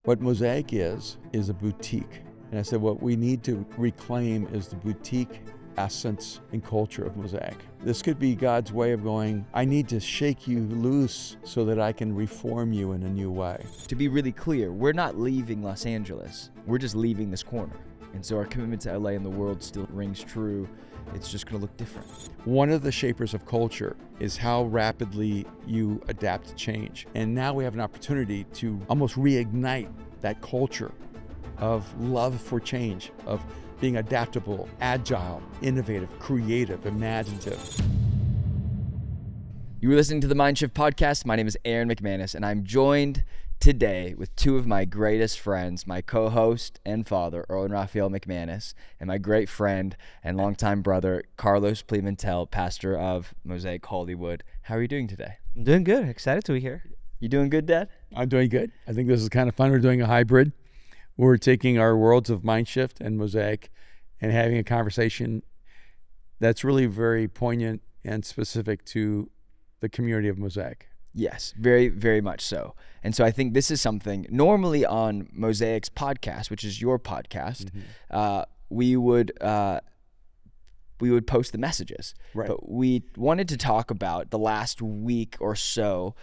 What Mosaic is a boutique. And I said, what we need to reclaim is the boutique essence and culture of Mosaic. This could be God's way of going, I need to shake you loose so that I can reform you in a new way. To be really clear, we're not leaving Los Angeles. We're just leaving this corner. And so our commitment to LA and the world still rings true. It's just going to look different. One of the shapers of culture is how rapidly you adapt to change. And now we have an opportunity to almost reignite that culture of love for change, of being adaptable, agile, innovative, creative, imaginative. You were listening to the Mindshift podcast. My name is Erwin McManus, and I'm joined today with two of my greatest friends, my co-host and father, Erwin McManus, and my great friend and longtime brother, Carlos Pimentel, pastor of Mosaic Hollywood. How are you doing today? I'm doing good. Excited to be here. You doing good, Dad? I'm doing good. I think this is kind of fun. We're doing a hybrid. We're taking our worlds of Mindshift and Mosaic and having a conversation that's really very poignant and specific to the community of Mosaic. Yes, very, very much so. And so I think this is something normally on Mosaic's podcast, which is your podcast, we would post the messages. Right. But we wanted to talk about the last week or so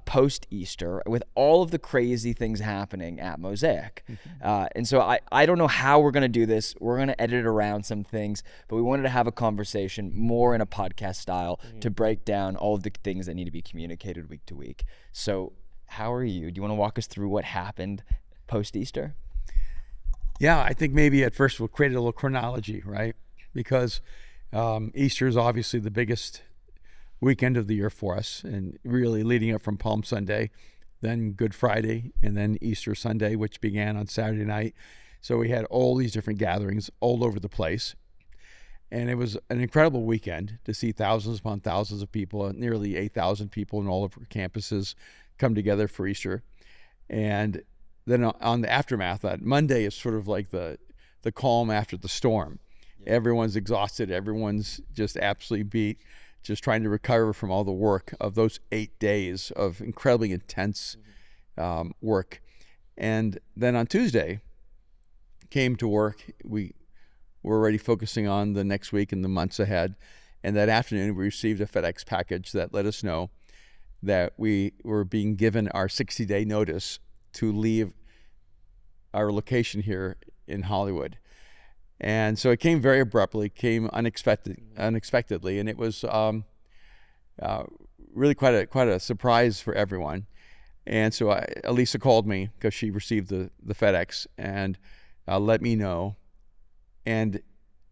post-Easter with all of the crazy things happening at Mosaic. And so I don't know how we're going to do this. We're going to edit around some things, but we wanted to have a conversation more in a podcast style to break down all of the things that need to be communicated week to week. So how are you? Do you want to walk us through what happened post-Easter? Yeah, I think maybe at first we'll create a little chronology, right? Because Easter is obviously the biggest weekend of the year for us, and really leading up from Palm Sunday, then Good Friday, and then Easter Sunday, which began on Saturday night. So we had all these different gatherings all over the place. And it was an incredible weekend to see thousands upon thousands of people, nearly 8,000 people in all of our campuses come together for Easter. And then on the aftermath, that Monday is sort of like the calm after the storm. Everyone's exhausted. Everyone's just absolutely beat, just trying to recover from all the work of those 8 days of incredibly intense work. And then on Tuesday, came to work. We were already focusing on the next week and the months ahead. And that afternoon, we received a FedEx package that let us know that we were being given our 60-day notice to leave our location here in Hollywood. And so it came very abruptly, came unexpectedly, and it was really quite a surprise for everyone. And so Elisa called me because she received the FedEx and let me know. And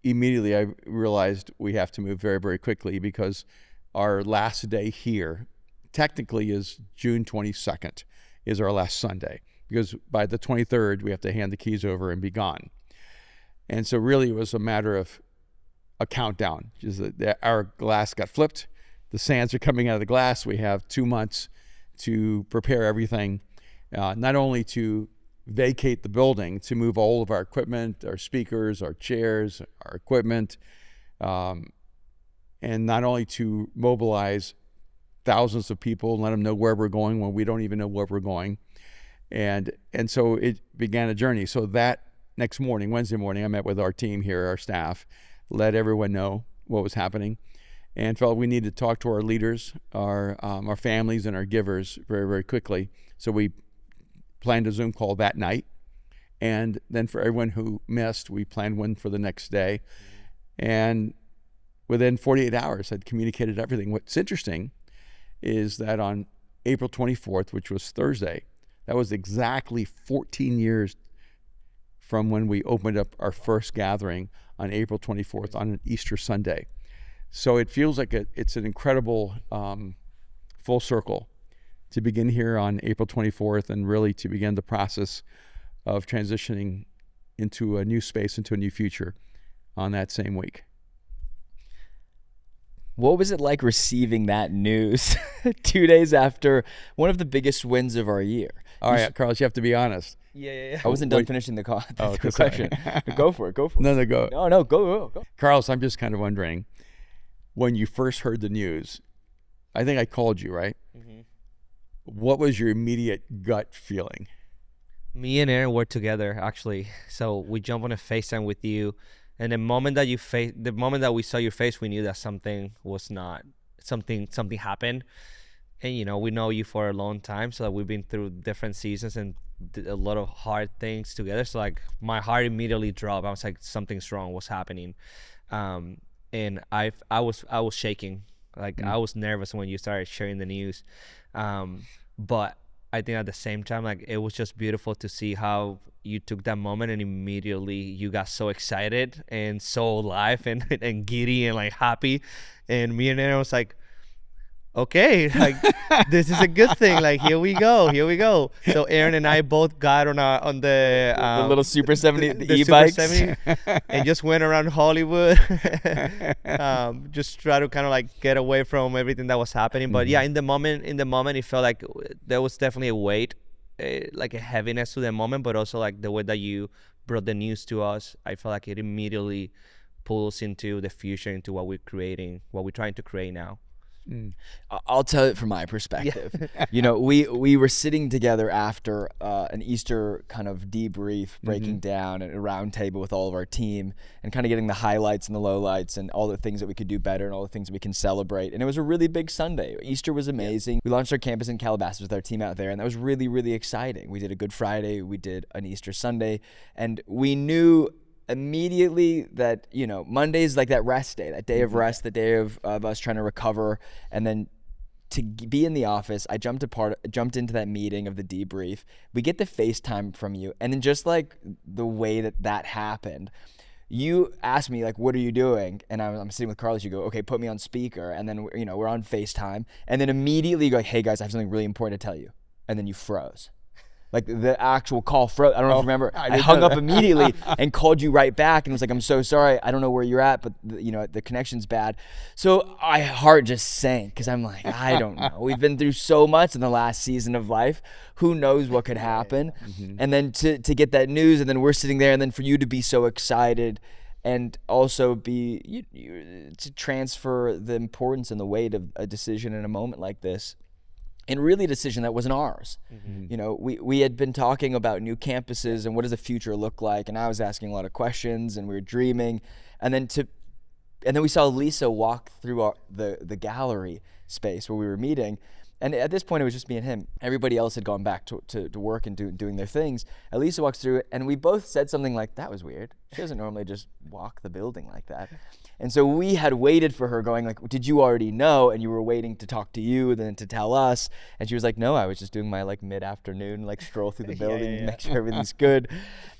immediately I realized we have to move very, very quickly because our last day here technically is June 22nd is our last Sunday, because by the 23rd we have to hand the keys over and be gone. And so really it was a matter of a countdown. Just that our glass got flipped. The sands are coming out of the glass. We have 2 months to prepare everything, not only to vacate the building, to move all of our equipment, our speakers, our chairs, our equipment, and not only to mobilize thousands of people and let them know where we're going when we don't even know where we're going. And so it began a journey. So that next morning, Wednesday morning, I met with our team here, our staff, let everyone know what was happening, and felt we needed to talk to our leaders, our families, and our givers very, very quickly. So we planned a Zoom call that night, and then for everyone who missed, we planned one for the next day. And within 48 hours, I'd communicated everything. What's interesting is that on April 24th, which was Thursday, that was exactly 14 years from when we opened up our first gathering on April 24th on an Easter Sunday. So it feels like it's an incredible full circle to begin here on April 24th and really to begin the process of transitioning into a new space, into a new future on that same week. What was it like receiving that news 2 days after one of the biggest wins of our year? All right, Carlos, you have to be honest. Yeah. I wasn't done finishing the question. Go for it. No, go. No, go. Carlos, I'm just kind of wondering, when you first heard the news, I think I called you, right? Mm-hmm. What was your immediate gut feeling? Me and Aaron were together actually. So we jumped on a FaceTime with you, and the moment that we saw your face, we knew that something was not something happened. And we know you for a long time, so we've been through different seasons and did a lot of hard things together. So like my heart immediately dropped. I was like, something's wrong. What's happening? And I was shaking. Like I was nervous when you started sharing the news. But I think at the same time, like it was just beautiful to see how you took that moment and immediately you got so excited and so alive and giddy and like happy. And me and Aaron was like, okay, like this is a good thing. Like here we go. So Aaron and I both got on the little Super 70 the Super e-bikes. 70 and just went around Hollywood. Just try to kind of like get away from everything that was happening. But yeah, in the moment, it felt like there was definitely a weight, like a heaviness to the moment, but also like the way that you brought the news to us. I felt like it immediately pulls into the future, into what we're creating, what we're trying to create now. I'll tell it from my perspective. We were sitting together after an Easter kind of debrief, breaking down at a round table with all of our team and kind of getting the highlights and the lowlights and all the things that we could do better and all the things that we can celebrate. And it was a really big Sunday. Easter was amazing. We launched our campus in Calabasas with our team out there, and that was really, really exciting. We did a Good Friday, we did an Easter Sunday, and we knew immediately that Monday's like that rest day, that day of rest, the day of us trying to recover. And then to be in the office, I jumped into that meeting of the debrief. We get the FaceTime from you, and then just like the way that happened, you asked me like, what are you doing? And I'm sitting with Carlos. You go, okay, put me on speaker. And then we're on FaceTime, and then immediately you go, hey guys, I have something really important to tell you. And then you froze. Like the actual call froze. I don't know if you remember. I hung up immediately and called you right back and was like, I'm so sorry. I don't know where you're at, but the connection's bad. So my heart just sank because I'm like, I don't know. We've been through so much in the last season of life. Who knows what could happen? And then to get that news, and then we're sitting there, and then for you to be so excited and also be to transfer the importance and the weight of a decision in a moment like this. And really a decision that wasn't ours. We had been talking about new campuses and what does the future look like, and I was asking a lot of questions, and we were dreaming, and then we saw Lisa walk through the gallery space where we were meeting, and at this point it was just me and him. Everybody else had gone back to work and doing their things. And Lisa walks through it, and we both said something like, that was weird. She doesn't normally just walk the building like that. And so we had waited for her, going like, did you already know? And you were waiting to talk to you, then to tell us. And she was like, no, I was just doing my like mid-afternoon like stroll through the building, make sure everything's good.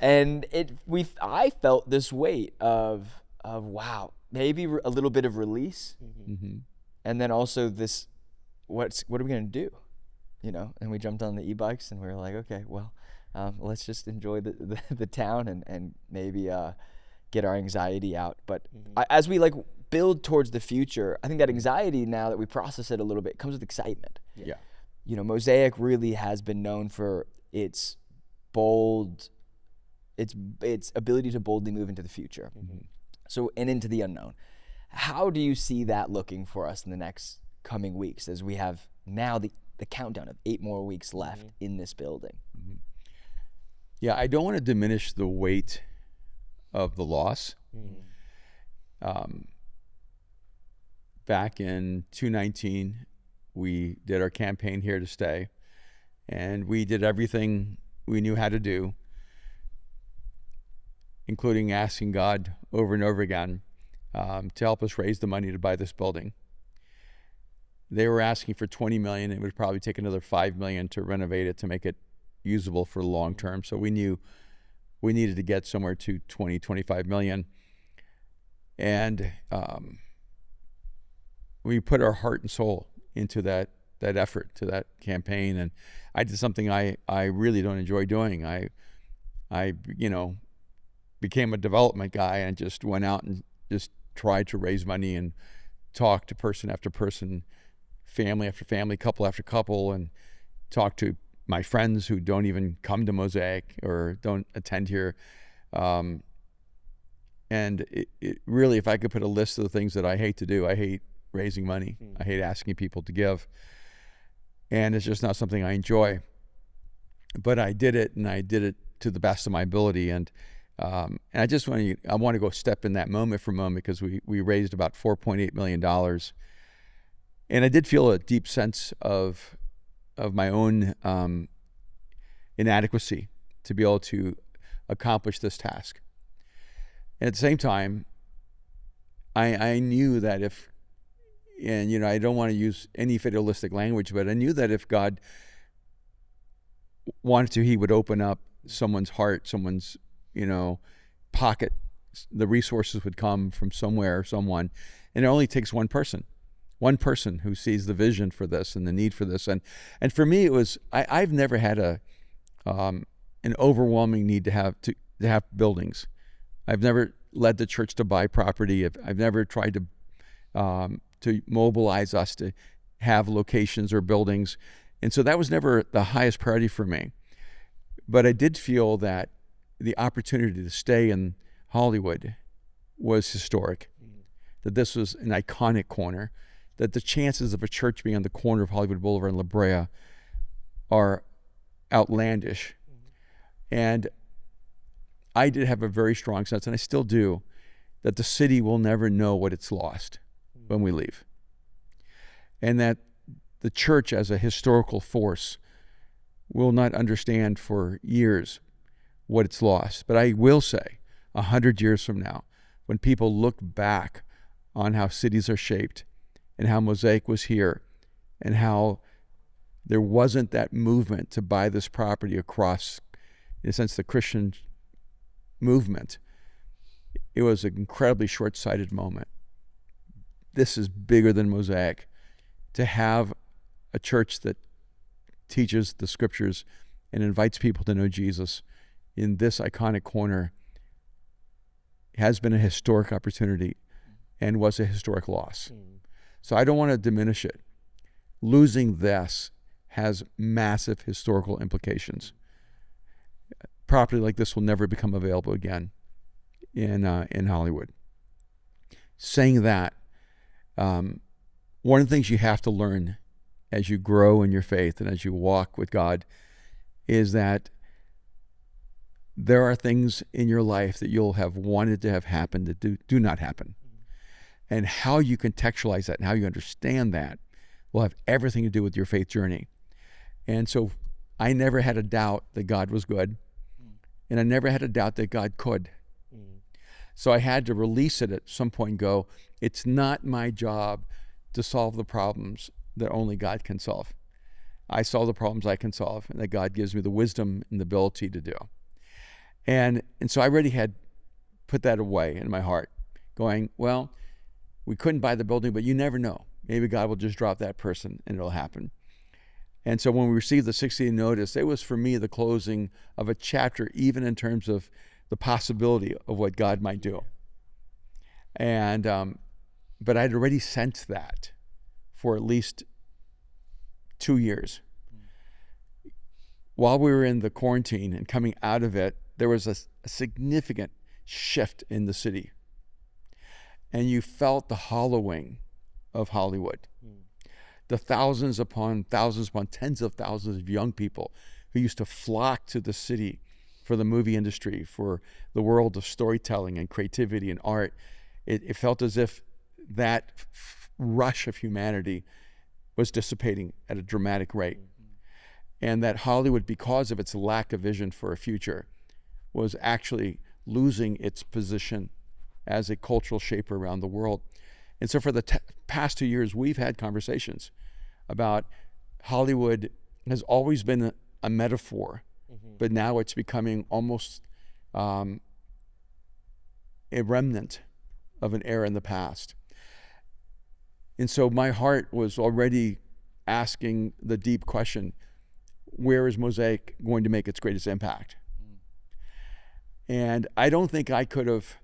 And I felt this weight of wow, maybe a little bit of release, and then also this, what are we gonna do? And we jumped on the e-bikes, and we were like, okay, well, let's just enjoy the town and maybe get our anxiety out. But as we like build towards the future, I think that anxiety, now that we process it a little bit, comes with excitement. Mosaic really has been known for its ability to boldly move into the future. So, and into the unknown. How do you see that looking for us in the next coming weeks, as we have now the countdown of 8 more weeks left in this building? Yeah, I don't want to diminish the weight of the loss. Back in 2019, we did our campaign Here to Stay, and we did everything we knew how to do, including asking God over and over again to help us raise the money to buy this building. They were asking for $20 million. It would probably take another $5 million to renovate it, to make it usable for the long term. So we knew we needed to get somewhere to 20, 25 million. And we put our heart and soul into that effort, to that campaign. And I did something I really don't enjoy doing. I became a development guy and just went out and just tried to raise money and talk to person after person, family after family, couple after couple, and talk to my friends who don't even come to Mosaic or don't attend here. And it really, if I could put a list of the things that I hate to do, I hate raising money. I hate asking people to give. And it's just not something I enjoy. but I did it, and I did it to the best of my ability. And I just want to go step in that moment for a moment, because we raised about $4.8 million. And I did feel a deep sense of my own inadequacy to be able to accomplish this task. And at the same time, I knew that and I don't want to use any fatalistic language, but I knew that if God wanted to, he would open up someone's heart, someone's, pocket. The resources would come from somewhere or someone. And it only takes one person who sees the vision for this and the need for this. And for me, it was, I've never had an overwhelming need to have buildings. I've never led the church to buy property. I've never tried to mobilize us to have locations or buildings. And so that was never the highest priority for me. But I did feel that the opportunity to stay in Hollywood was historic, that this was an iconic corner, that the chances of a church being on the corner of Hollywood Boulevard and La Brea are outlandish. And I did have a very strong sense, and I still do, that the city will never know what it's lost when we leave. And that the church as a historical force will not understand for years what it's lost. But I will say, 100 years from now, when people look back on how cities are shaped and how Mosaic was here and how there wasn't that movement to buy this property across, in a sense, the Christian movement, it was an incredibly short-sighted moment. This is bigger than Mosaic. To have a church that teaches the scriptures and invites people to know Jesus in this iconic corner has been a historic opportunity and was a historic loss. So I don't want to diminish it. Losing this has massive historical implications. Property like this will never become available again in Hollywood. Saying that, one of the things you have to learn as you grow in your faith and as you walk with God is that there are things in your life that you'll have wanted to have happen that do not happen. And how you contextualize that and how you understand that will have everything to do with your faith journey. And so I never had a doubt that God was good, and I never had a doubt that God could. So I had to release it at some point and go, it's not my job to solve the problems that only God can solve. I solve the problems I can solve, and that God gives me the wisdom and the ability to do. And so I already had put that away in my heart, going, well, we couldn't buy the building, but you never know. Maybe God will just drop that person and it'll happen. And so when we received the 60-day notice, it was for me the closing of a chapter, even in terms of the possibility of what God might do. And but I'd already sensed that for at least 2 years. While we were in the quarantine and coming out of it, there was a significant shift in the city. And you felt the hollowing of Hollywood. The thousands upon tens of thousands of young people who used to flock to the city for the movie industry, for the world of storytelling and creativity and art. It felt as if that rush of humanity was dissipating at a dramatic rate. And that Hollywood, because of its lack of vision for a future, was actually losing its position as a cultural shaper around the world. And so for the past 2 years, we've had conversations about Hollywood has always been a metaphor, but now it's becoming almost a remnant of an era in the past. And so my heart was already asking the deep question, where is Mosaic going to make its greatest impact? And I don't think I could have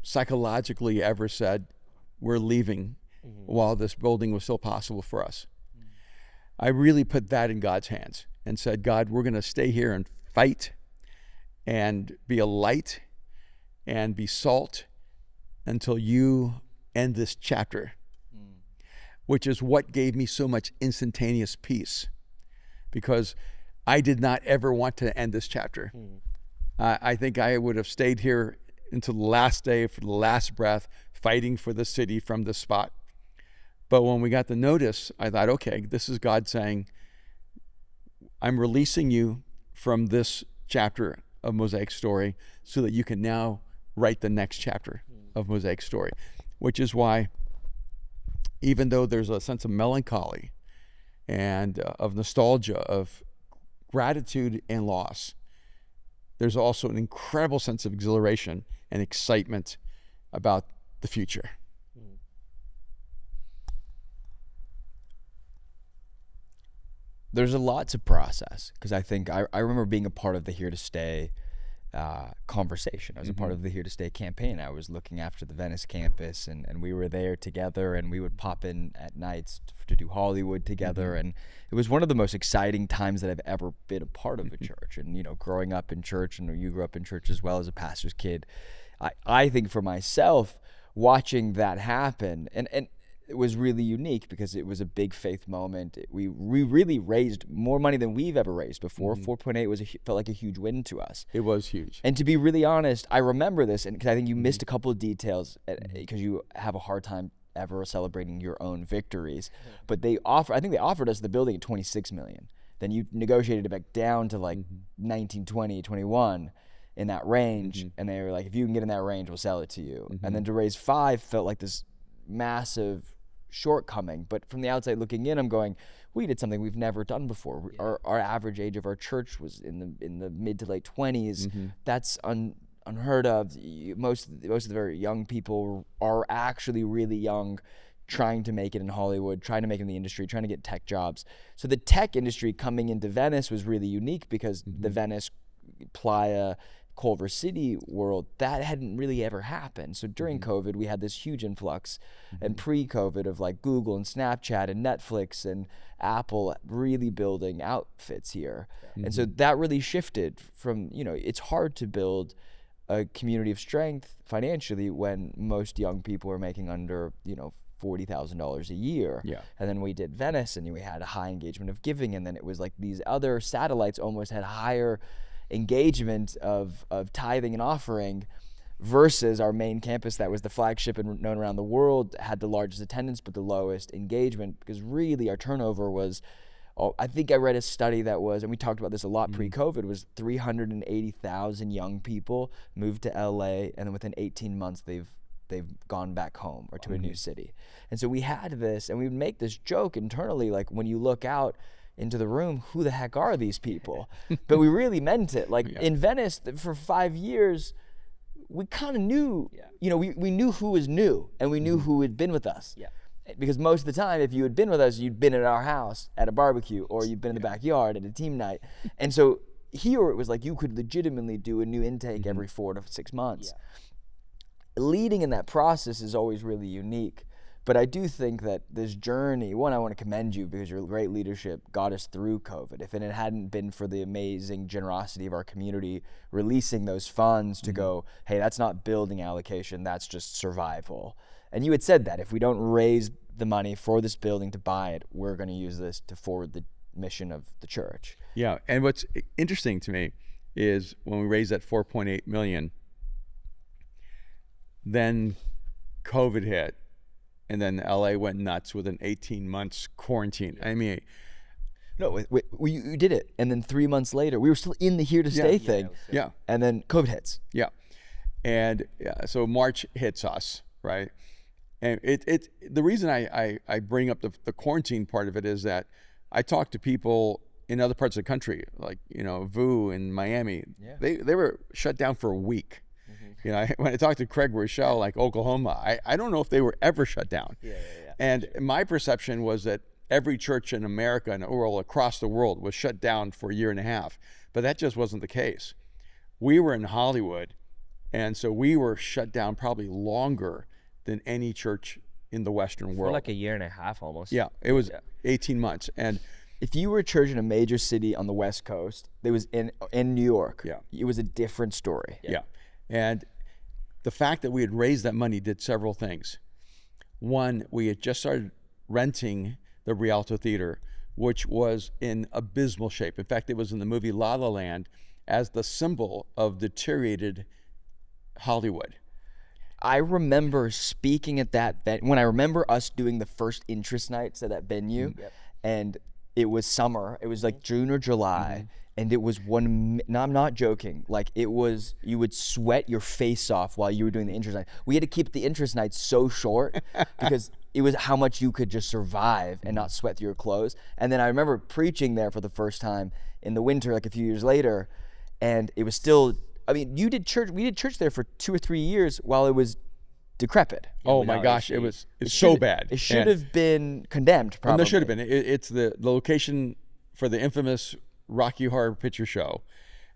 psychologically ever said, we're leaving while this building was still possible for us. I really put that in God's hands and said, God, we're going to stay here and fight and be a light and be salt until you end this chapter, which is what gave me so much instantaneous peace. because I did not ever want to end this chapter. I think I would have stayed here until the last day, for the last breath, fighting for the city from this spot. But when we got the notice, I thought, okay, this is God saying, I'm releasing you from this chapter of Mosaic Story so that you can now write the next chapter of Mosaic Story, which is why, even though there's a sense of melancholy and of nostalgia, of gratitude and loss, there's also an incredible sense of exhilaration and excitement about the future. There's a lot to process, because I think I remember being a part of the Here to Stay conversation. I was a part of the Here to Stay campaign. I was looking after the Venice campus, and we were there together, and we would pop in at nights to do Hollywood together. And it was one of the most exciting times that I've ever been a part of a church. And, you know, growing up in church, and you grew up in church as well as a pastor's kid, I think for myself, watching that happen, and it was really unique because it was a big faith moment. We really raised more money than we've ever raised before. 4.8 felt like a huge win to us. It was huge. And to be really honest, I remember this, and because I think you missed a couple of details, because you have a hard time ever celebrating your own victories. But I think they offered us the building at $26 million. Then you negotiated it back down to like 19, 20, 21 in that range. And they were like, if you can get in that range, we'll sell it to you. And then to raise 5 felt like this massive shortcoming. But from the outside looking in, I'm going, we did something we've never done before. Our average age of our church was in the mid to late 20s. That's unheard of. Most of the very young people are actually really young, trying to make it in Hollywood, trying to make it in the industry, trying to get tech jobs. So the tech industry coming into Venice was really unique, because the Venice, Playa, Culver City world, that hadn't really ever happened. So during COVID, we had this huge influx, and pre-COVID, of like Google and Snapchat and Netflix and Apple really building outfits here. And so that really shifted from, you know, it's hard to build a community of strength financially when most young people are making under, you know, $40,000 a year. And then we did Venice, and we had a high engagement of giving, and then it was like these other satellites almost had higher engagement of tithing and offering, versus our main campus that was the flagship and known around the world, had the largest attendance but the lowest engagement, because really our turnover was, I think I read a study that was, and we talked about this a lot pre-COVID, was 380,000 young people moved to LA, and then within 18 months they've gone back home or to a new city. And so we had this, and we would make this joke internally, like, when you look out into the room, who the heck are these people? But we really meant it. Like in Venice, for 5 years, we kind of knew, you know, we knew who was new, and we knew who had been with us. Because most of the time, if you had been with us, you'd been at our house at a barbecue, or you'd been in the backyard at a team night. And so here it was like you could legitimately do a new intake every 4 to 6 months. Leading in that process is always really unique. But I do think that this journey, one, I want to commend you, because your great leadership got us through COVID. If it hadn't been for the amazing generosity of our community releasing those funds to go, hey, that's not building allocation, that's just survival. And you had said that if we don't raise the money for this building to buy it, we're going to use this to forward the mission of the church. Yeah, and what's interesting to me is when we raised that 4.8 million, then COVID hit. And then LA went nuts with an 18 months quarantine. I mean, no, you did it, and then 3 months later, we were still in the Here to Stay thing. And then COVID hits. And so March hits us, right? And the reason I bring up the quarantine part of it is that I talk to people in other parts of the country, like, you know, VU in Miami. They were shut down for a week. You know, when I talked to Craig Rochelle, like Oklahoma, I don't know if they were ever shut down. And my perception was that every church in America and across the world was shut down for a year and a half, but that just wasn't the case. We were in Hollywood, and so we were shut down probably longer than any church in the Western world. For like a year and a half almost. Yeah, it was 18 months. And if you were a church in a major city on the West Coast, it was in New York, it was a different story. And the fact that we had raised that money did several things. One, we had just started renting the Rialto Theater which was in abysmal shape. In fact, it was in the movie La La Land as the symbol of deteriorated Hollywood. I remember speaking at that when I remember us doing the first interest nights at that venue, and it was summer. It was like June or July, and it was no, I'm not joking. Like, it was, you would sweat your face off while you were doing the interest night. We had to keep the interest nights so short because it was how much you could just survive and not sweat through your clothes. And then I remember preaching there for the first time in the winter, like a few years later, and it was still, I mean, we did church there for 2 or 3 years while it was decrepit. Oh my gosh, it's so bad. It should have been condemned, probably. And there should have been. It's the location for the infamous Rocky Horror Picture Show.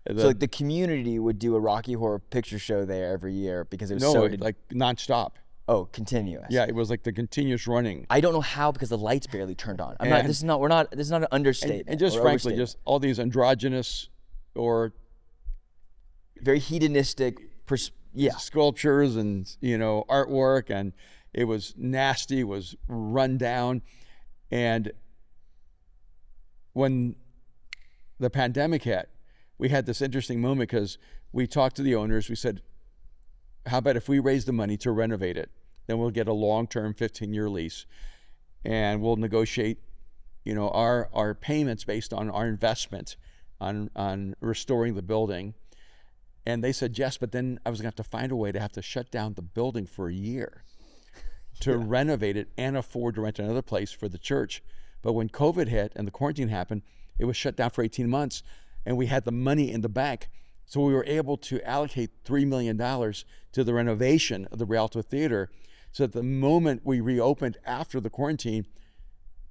So like the community would do a Rocky Horror Picture Show there every year because it was like nonstop. Oh, continuous. Yeah, it was like the continuous running. I don't know how because the lights barely turned on. This is not an understatement. And just frankly, just all these androgynous or very hedonistic sculptures and artwork, and it was nasty, it was run down. And when the pandemic hit, we had this interesting moment because we talked to the owners. We said, how about if we raise the money to renovate it, then we'll get a long-term 15-year lease, and we'll negotiate our payments based on our investment on restoring the building. And they said yes, but then I was gonna have to find a way to have to shut down the building for a year to renovate it and afford to rent another place for the church. But when COVID hit and the quarantine happened, it was shut down for 18 months, and we had the money in the bank. So we were able to allocate $3 million to the renovation of the Rialto Theater. So at the moment we reopened after the quarantine,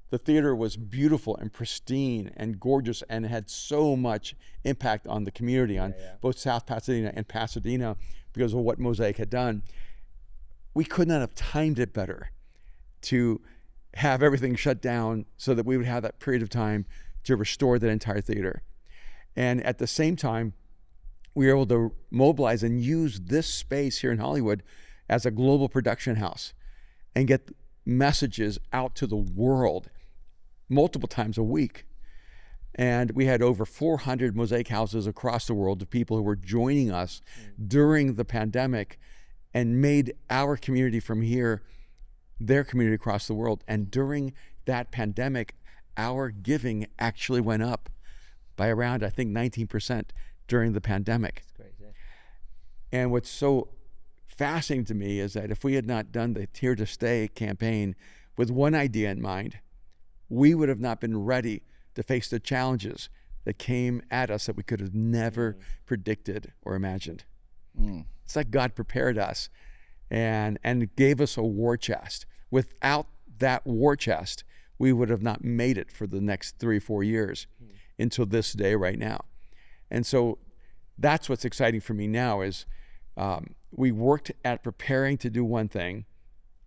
the theater was beautiful and pristine and gorgeous and had so much impact on the community, on both South Pasadena and Pasadena, because of what Mosaic had done. We could not have timed it better to have everything shut down so that we would have that period of time to restore that entire theater. And at the same time, we were able to mobilize and use this space here in Hollywood as a global production house and get messages out to the world multiple times a week. And we had over 400 Mosaic houses across the world of people who were joining us during the pandemic and made our community from here their community across the world. And during that pandemic, our giving actually went up by around, I think, 19% during the pandemic. That's great, And what's so fascinating to me is that if we had not done the Here to Stay campaign with one idea in mind, we would have not been ready to face the challenges that came at us that we could have never predicted or imagined. It's like God prepared us and gave us a war chest. Without that war chest, we would have not made it for the next 3 or 4 years until this day right now. And so that's what's exciting for me now is we worked at preparing to do one thing,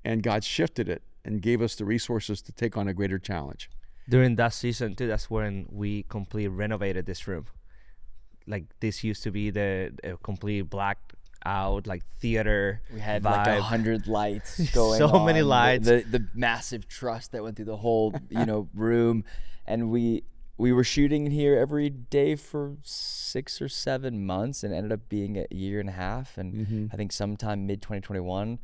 and God shifted it and gave us the resources to take on a greater challenge. During that season too, that's when we completely renovated this room. Like, this used to be the complete blacked out like theater. We had vibe. like 100 lights going So on. many lights. The massive truss that went through the whole room, and we were shooting in here every day for 6 or 7 months, and ended up being a year and a half. And I think sometime mid 2021,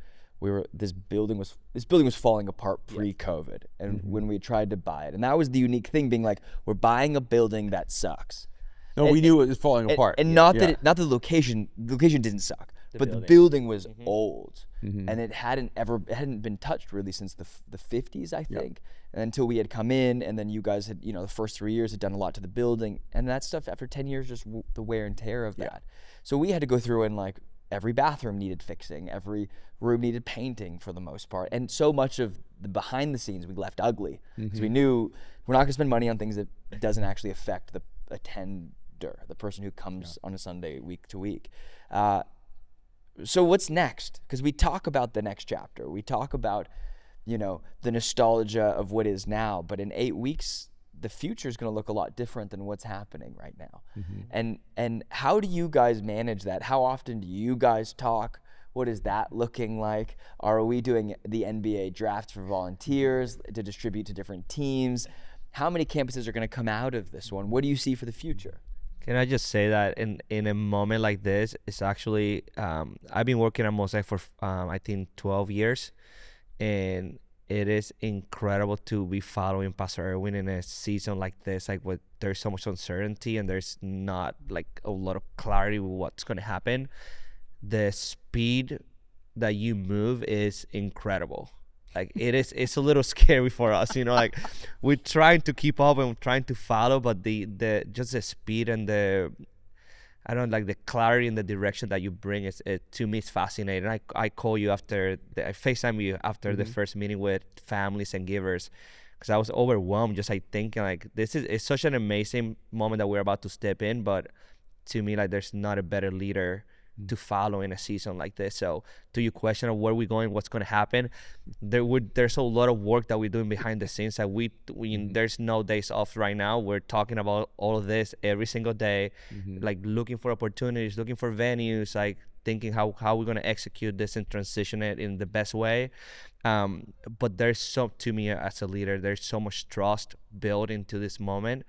this building was falling apart pre-COVID, and when we tried to buy it, and that was the unique thing, being like, we're buying a building that sucks. No, we knew it was falling apart. And not the location didn't suck, but the building was old, and it hadn't been touched really since the 50s, I think. And until we had come in, and then you guys had, the first 3 years had done a lot to the building, and that stuff after 10 years, just the wear and tear of that. So we had to go through and like, every bathroom needed fixing, every room needed painting for the most part. And so much of the behind the scenes we left ugly, because we knew we're not gonna spend money on things that doesn't actually affect the attender, the person who comes on a Sunday week to week. So what's next? Because we talk about the next chapter. We talk about, the nostalgia of what is now, but in 8 weeks, the future is going to look a lot different than what's happening right now. And how do you guys manage that? How often do you guys talk? What is that looking like? Are we doing the NBA drafts for volunteers to distribute to different teams? how many campuses are going to come out of this one? What do you see for the future? Can I just say that in a moment like this, it's actually I've been working at Mosaic for I think 12 years, and it is incredible to be following Pastor Erwin in a season like this, like with there's so much uncertainty and there's not like a lot of clarity with what's going to happen. The speed that you move is incredible. Like it's a little scary for us, like we're trying to keep up and trying to follow, but the just the speed and the the clarity and the direction that you bring is, to me, it's fascinating. I call you after I FaceTime you after the first meeting with families and givers, because I was overwhelmed, just thinking like it's such an amazing moment that we're about to step in, but to me, like, there's not a better leader to follow in a season like this. So to your question of where we're going, what's going to happen, there's a lot of work that we're doing behind the scenes that we there's no days off right now. We're talking about all of this every single day, like looking for opportunities, looking for venues, like thinking how we're going to execute this and transition it in the best way. But to me as a leader, there's so much trust built into this moment.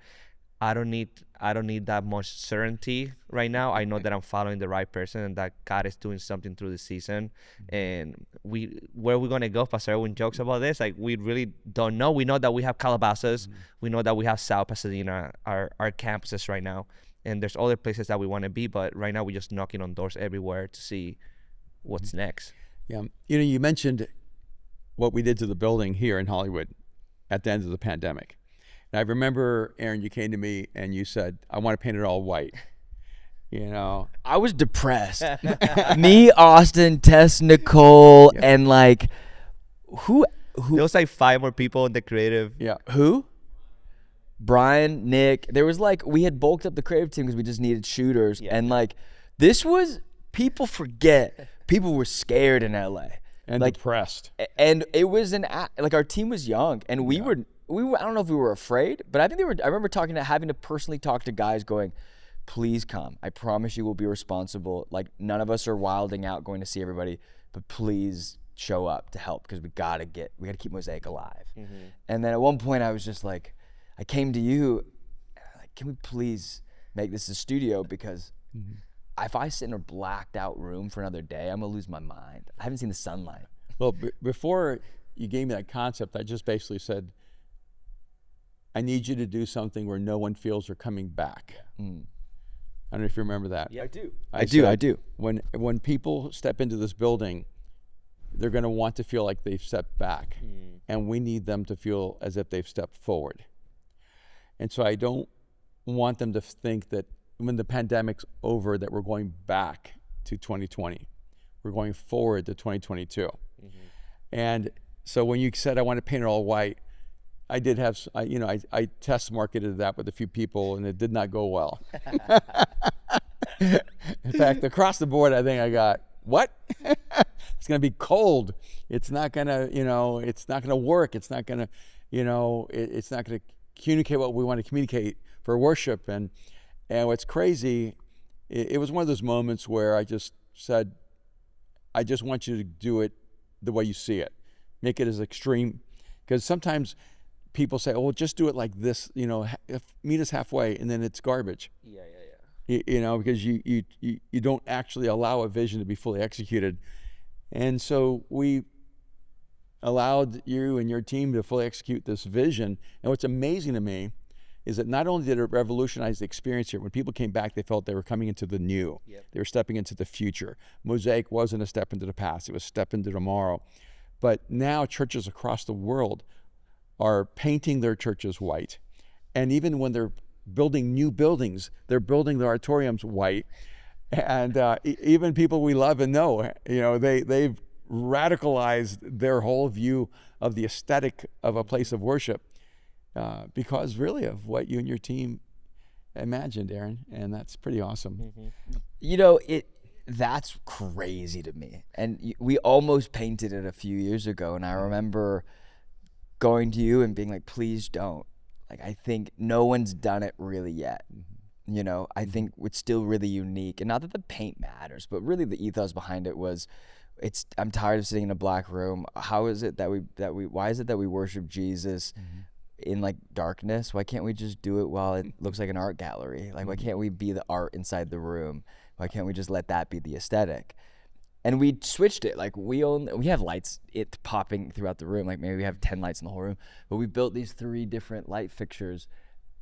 I don't need that much certainty right now. I know that I'm following the right person and that God is doing something through the season. And where we're going to go, Pastor Erwin jokes about this, like we really don't know. We know that we have Calabasas. We know that we have South Pasadena, our campuses right now. And there's other places that we want to be, but right now we're just knocking on doors everywhere to see what's next. Yeah. You mentioned what we did to the building here in Hollywood at the end of the pandemic. And I remember, Aaron, you came to me and you said, I want to paint it all white. I was depressed. Me, Austin, Tess, Nicole, and like, who? There was like 5 more people in the creative. Yeah. Who? Brian, Nick. There was like, we had bulked up the creative team because we just needed shooters. Yeah. And like, people forget, people were scared in LA. And like, depressed. And it was our team was young and we were, I don't know if we were afraid, but I think I remember having to personally talk to guys going, please come. I promise you we'll be responsible. Like, none of us are wilding out going to see everybody, but please show up to help because we gotta keep Mosaic alive. And then at one point I was just like, I came to you, and I'm like, can we please make this a studio? Because if I sit in a blacked out room for another day, I'm gonna lose my mind. I haven't seen the sunlight. Well, before you gave me that concept, I just basically said, I need you to do something where no one feels they're coming back. I don't know if you remember that. Yeah, I do. I do. When people step into this building, they're going to want to feel like they've stepped back. And we need them to feel as if they've stepped forward. And so I don't want them to think that when the pandemic's over that we're going back to 2020. We're going forward to 2022. And so when you said I want to paint it all white, I did have, I test marketed that with a few people and it did not go well. In fact, across the board, I think I got, what? It's going to be cold. It's not going to, it's not going to work. It's not going to, it's not going to communicate what we want to communicate for worship. And what's crazy, it was one of those moments where I just said, I just want you to do it the way you see it. Make it as extreme. Because sometimes people say, oh, just do it like this, meet us halfway, and then it's garbage. Yeah. Because you don't actually allow a vision to be fully executed. And so we allowed you and your team to fully execute this vision. And what's amazing to me is that not only did it revolutionize the experience here, when people came back, they felt they were coming into the new. Yep. They were stepping into the future. Mosaic wasn't a step into the past. It was a step into tomorrow. But now churches across the world are painting their churches white. And even when they're building new buildings, they're building their auditoriums white. And even people we love and know, they've radicalized their whole view of the aesthetic of a place of worship because really of what you and your team imagined, Aaron. And that's pretty awesome. That's crazy to me. And we almost painted it a few years ago. And I remember going to you and being like, please don't. Like, I think no one's done it really yet. I think it's still really unique. And not that the paint matters, but really the ethos behind it was, I'm tired of sitting in a black room. Why is it that we worship Jesus? in like darkness? Why can't we just do it while it looks like an art gallery? Like, why can't we be the art inside the room? Why can't we just let that be the aesthetic? And we switched it. Like, we have lights popping throughout the room. Like, maybe we have 10 lights in the whole room, but we built these 3 different light fixtures,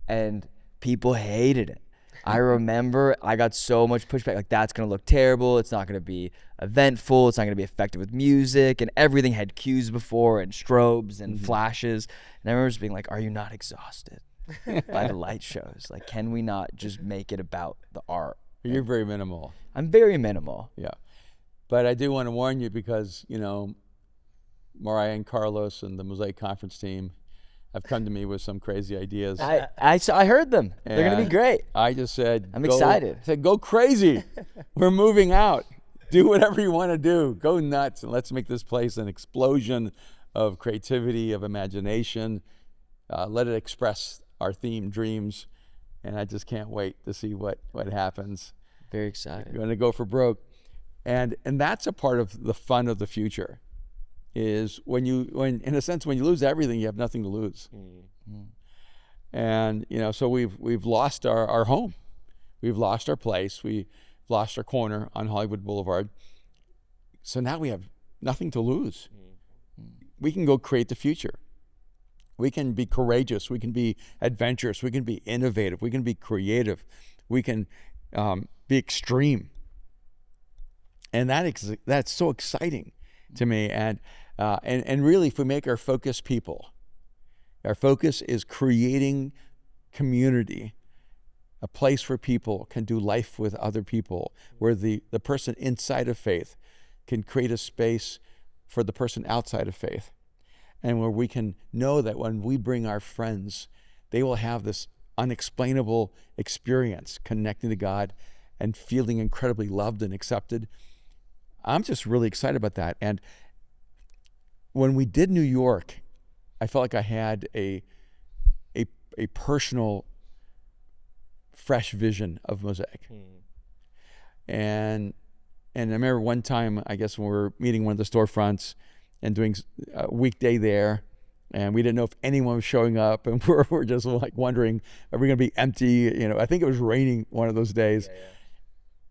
and people hated it. I remember I got so much pushback. Like, that's gonna look terrible. It's not gonna be eventful. It's not gonna be effective with music, and everything had cues before and strobes and flashes. And I remember just being like, "Are you not exhausted by the light shows? Like, can we not just make it about the art?" You're very minimal. I'm very minimal. Yeah. But I do want to warn you because, Mariah and Carlos and the Mosaic conference team have come to me with some crazy ideas. I heard them. They're going to be great. I just said, I'm excited. I said, go crazy. We're moving out. Do whatever you want to do. Go nuts. And let's make this place an explosion of creativity, of imagination. Let it express our theme, dreams. And I just can't wait to see what happens. Very excited. You're going to go for broke. And that's a part of the fun of the future, is when in a sense, when you lose everything, you have nothing to lose. And, so we've lost our home. We've lost our place. We've lost our corner on Hollywood Boulevard. So now we have nothing to lose. We can go create the future. We can be courageous. We can be adventurous. We can be innovative. We can be creative. We can be extreme. And that's so exciting to me. And really, if we make our focus people, our focus is creating community, a place where people can do life with other people, where the person inside of faith can create a space for the person outside of faith, and where we can know that when we bring our friends, they will have this unexplainable experience connecting to God and feeling incredibly loved and accepted. I'm just really excited about that. And when we did New York, I felt like I had a personal, fresh vision of Mosaic. And I remember one time, I guess, when we were meeting one of the storefronts and doing a weekday there, and we didn't know if anyone was showing up, and we're just like wondering, are we going to be empty? I think it was raining one of those days.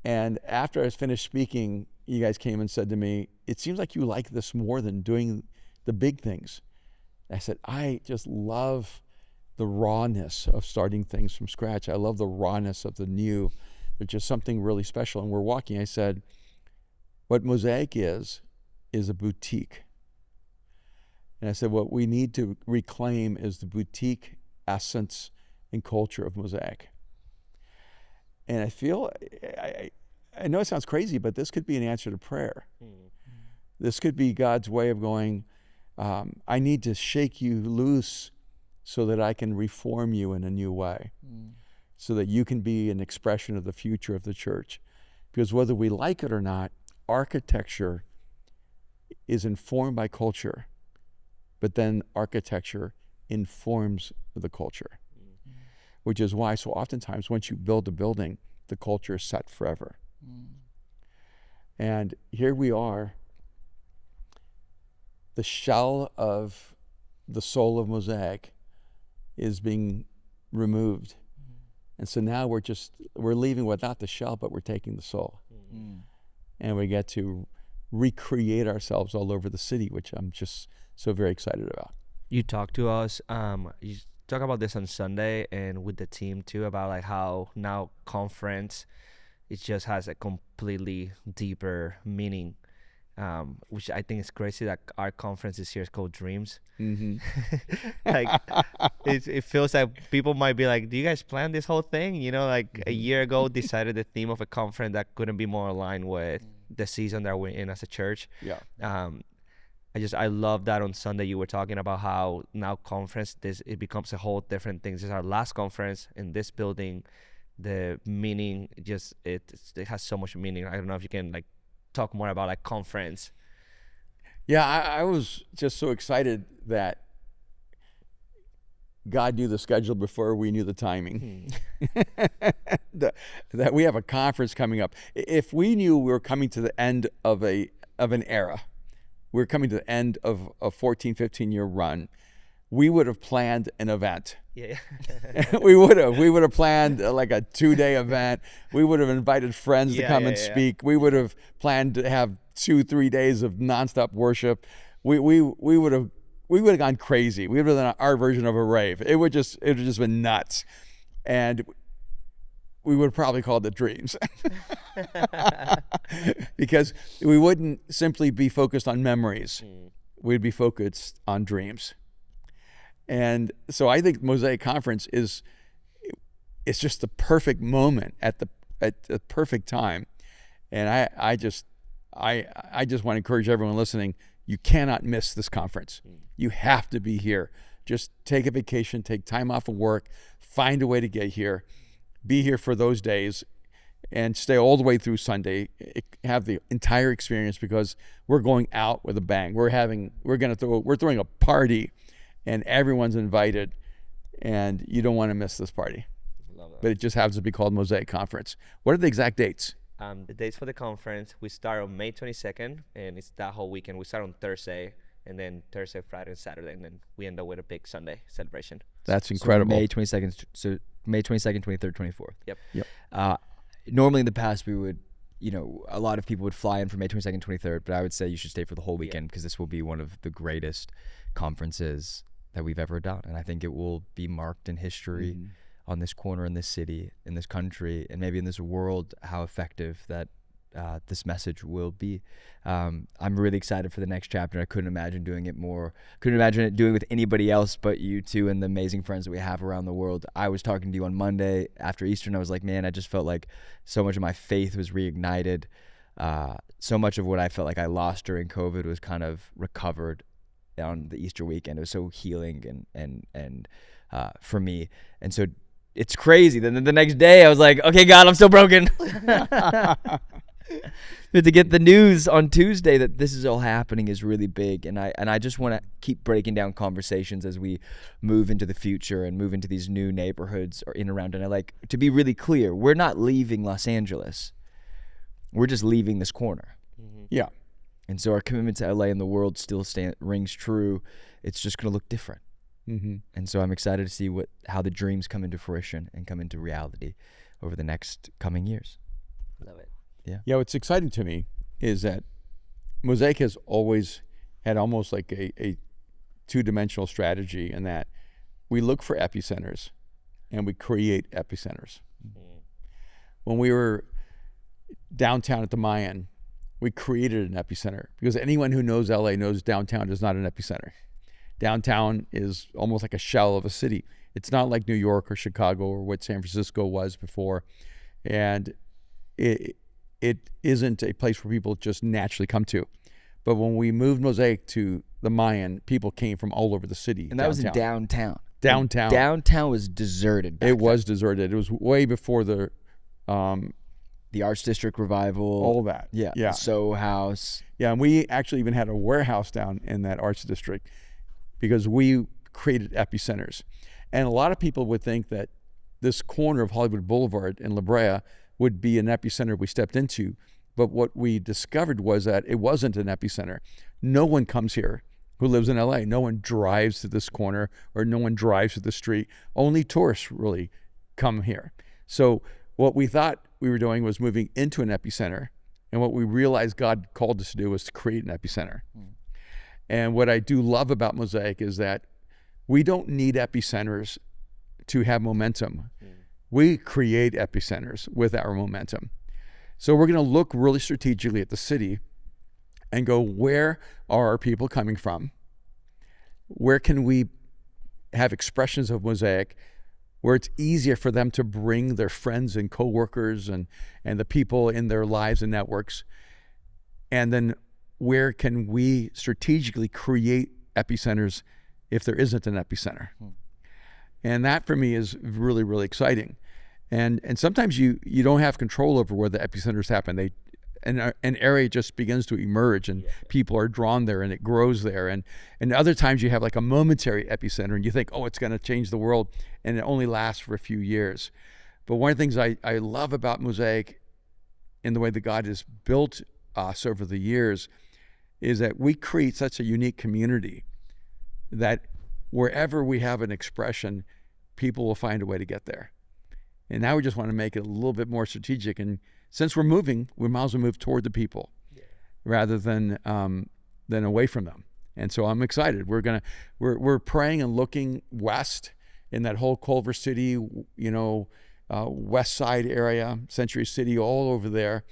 And after I was finished speaking, you guys came and said to me, "It seems like you like this more than doing the big things." I said, I just love the rawness of starting things from scratch. I love the rawness of the new. There's just something really special. And we're walking. I said, what Mosaic is a boutique. And I said, what we need to reclaim is the boutique essence and culture of Mosaic. And I feel, I know it sounds crazy, but this could be an answer to prayer. This could be God's way of going, I need to shake you loose so that I can reform you in a new way, so that you can be an expression of the future of the church. Because whether we like it or not, architecture is informed by culture, but then architecture informs the culture, which is why so oftentimes once you build a building, the culture is set forever. And here we are, the shell of the soul of Mosaic is being removed. And so now we're leaving without the shell, but we're taking the soul. And we get to recreate ourselves all over the city, which I'm just so very excited about. You talk to us, you talk about this on Sunday and with the team too, about like how now conference, it just has a completely deeper meaning, which I think is crazy that our conference this year is called Dreams. Like it feels like people might be like, do you guys plan this whole thing? Like a year ago decided the theme of a conference that couldn't be more aligned with the season that we're in as a church. I love that on Sunday you were talking about how now conference, it becomes a whole different thing. This is our last conference in this building. The meaning it has so much meaning. I don't know if you can like talk more about like conference. Yeah, I was just so excited that God knew the schedule before we knew the timing. That we have a conference coming up. If we knew we were coming to the end of an era, we're coming to the end of a 14, 15-year run, we would have planned an event. Yeah. We would have planned like a 2-day event. We would have invited friends to Yeah, come yeah, and yeah. speak. We would have planned to have 2-3 days of nonstop worship. We would have gone crazy. We would have done our version of a rave. It would just been nuts, and we would have probably called it Dreams, because we wouldn't simply be focused on memories. We'd be focused on dreams. And so I think Mosaic Conference it's just the perfect moment at the perfect time. And I just want to encourage everyone listening, you cannot miss this conference. You have to be here. Just take a vacation, take time off of work, find a way to get here, be here for those days, and stay all the way through Sunday. Have the entire experience, because we're going out with a bang. We're throwing a party, and everyone's invited, and you don't want to miss this party. Love that. But it just happens to be called Mosaic Conference. What are the exact dates? The dates for the conference, we start on May 22nd, and it's that whole weekend. We start on Thursday, and then Thursday, Friday, and Saturday, and then we end up with a big Sunday celebration. That's incredible. So May 22nd. So May 22nd, 23rd, 24th. Yep. Normally in the past, we would, a lot of people would fly in for May 22nd, 23rd, but I would say you should stay for the whole weekend, because this will be one of the greatest conferences that we've ever done. And I think it will be marked in history on this corner, in this city, in this country, and maybe in this world, how effective that this message will be. I'm really excited for the next chapter. I couldn't imagine doing it with anybody else but you two and the amazing friends that we have around the world. I was talking to you on Monday after Easter, and I was like, man, I just felt like so much of my faith was reignited. So much of what I felt like I lost during COVID was kind of recovered on the Easter weekend. It was so healing and for me. And so it's crazy. Then the next day I was like, okay, God, I'm still broken. But to get the news on Tuesday that this is all happening is really big. And I just want to keep breaking down conversations as we move into the future and move into these new neighborhoods or in around. And I like to be really clear, we're not leaving Los Angeles. We're just leaving this corner. Yeah. And so our commitment to LA and the world still rings true. It's just going to look different. And so I'm excited to see how the dreams come into fruition and come into reality over the next coming years. Love it. Yeah, what's exciting to me is that Mosaic has always had almost like a two-dimensional strategy, in that we look for epicenters and we create epicenters. When we were downtown at the Mayan, we created an epicenter, because anyone who knows LA knows downtown is not an epicenter. Downtown is almost like a shell of a city. It's not like New York or Chicago or what San Francisco was before. And it isn't a place where people just naturally come to. But when we moved Mosaic to the Mayan, people came from all over the city. And that was in downtown. Downtown. Downtown was deserted. It was deserted. It was way before the Arts District revival. all that. Yeah. Yeah. Soho House. Yeah, and we actually even had a warehouse down in that Arts District, because we created epicenters. And a lot of people would think that this corner of Hollywood Boulevard in La Brea would be an epicenter we stepped into. But what we discovered was that it wasn't an epicenter. No one comes here who lives in LA. No one drives to this corner, or no one drives to the street. Only tourists really come here. So what we thought we were doing was moving into an epicenter. And what we realized God called us to do was to create an epicenter. And what I do love about Mosaic is that we don't need epicenters to have momentum. We create epicenters with our momentum. So we're going to look really strategically at the city and go, where are our people coming from? Where can we have expressions of Mosaic where it's easier for them to bring their friends and coworkers and the people in their lives and networks? And then where can we strategically create epicenters if there isn't an epicenter? And that for me is really, really exciting. And sometimes you don't have control over where the epicenters happen. An area just begins to emerge, and people are drawn there, and it grows there. And other times you have like a momentary epicenter, and you think, oh, it's going to change the world, and it only lasts for a few years. But one of the things I love about Mosaic, in the way that God has built us over the years, is that we create such a unique community that wherever we have an expression, people will find a way to get there. And now we just want to make it a little bit more strategic. And since we're moving, we might as well move toward the people rather than away from them. And so I'm excited. We're praying and looking west in that whole Culver City, west side area, Century City, all over there.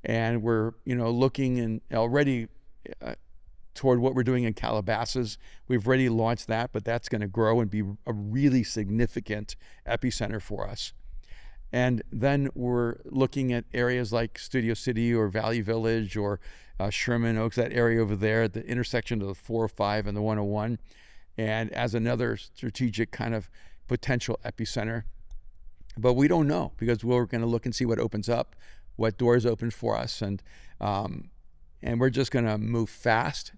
And we're, looking and already toward what we're doing in Calabasas. We've already launched that, but that's going to grow and be a really significant epicenter for us. And then we're looking at areas like Studio City or Valley Village or Sherman Oaks, that area over there at the intersection of the 405 and the 101, and as another strategic kind of potential epicenter. But we don't know, because we're going to look and see what opens up, what doors open for us, and we're just going to move fast.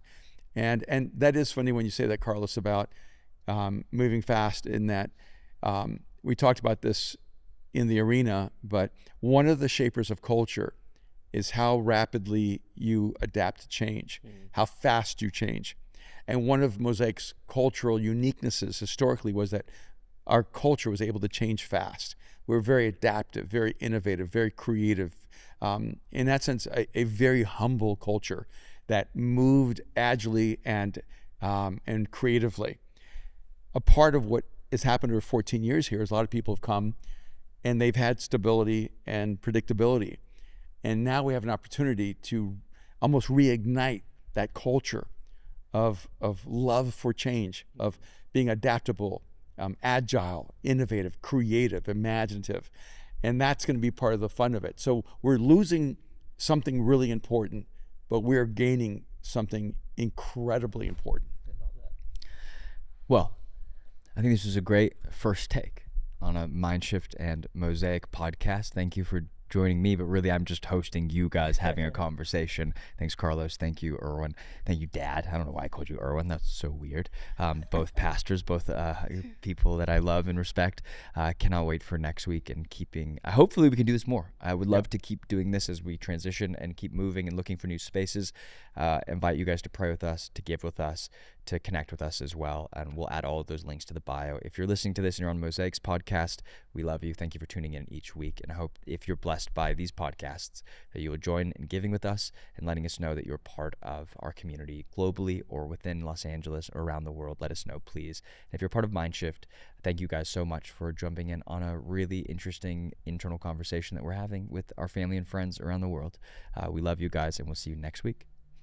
And that is funny when you say that, Carlos, about moving fast, in that we talked about this in the arena, but one of the shapers of culture is how rapidly you adapt to change, how fast you change. And one of Mosaic's cultural uniquenesses historically was that our culture was able to change fast. We're very adaptive, very innovative, very creative. In that sense, a very humble culture that moved agilely and creatively. A part of what has happened over 14 years here is a lot of people have come and they've had stability and predictability. And now we have an opportunity to almost reignite that culture of love for change, of being adaptable, agile, innovative, creative, imaginative. And that's going to be part of the fun of it. So we're losing something really important, but we're gaining something incredibly important. Well, I think this was a great first take on a Mindshift and Mosaic podcast. Thank you for joining me, but really I'm just hosting you guys having a conversation. Thanks, Carlos. Thank you, Erwin. Thank you, Dad. I don't know why I called you Erwin. That's so weird. Both pastors, both people that I love and respect. Cannot wait for next week and hopefully we can do this more. I would love to keep doing this as we transition and keep moving and looking for new spaces. Invite you guys to pray with us, to give with us, to connect with us as well. And we'll add all of those links to the bio. If you're listening to this and you're on Mosaic's podcast, we love you. Thank you for tuning in each week. And I hope if you're blessed by these podcasts that you will join in giving with us and letting us know that you're part of our community globally or within Los Angeles or around the world. Let us know, please. And if you're part of Mindshift, thank you guys so much for jumping in on a really interesting internal conversation that we're having with our family and friends around the world. We love you guys, and we'll see you next week.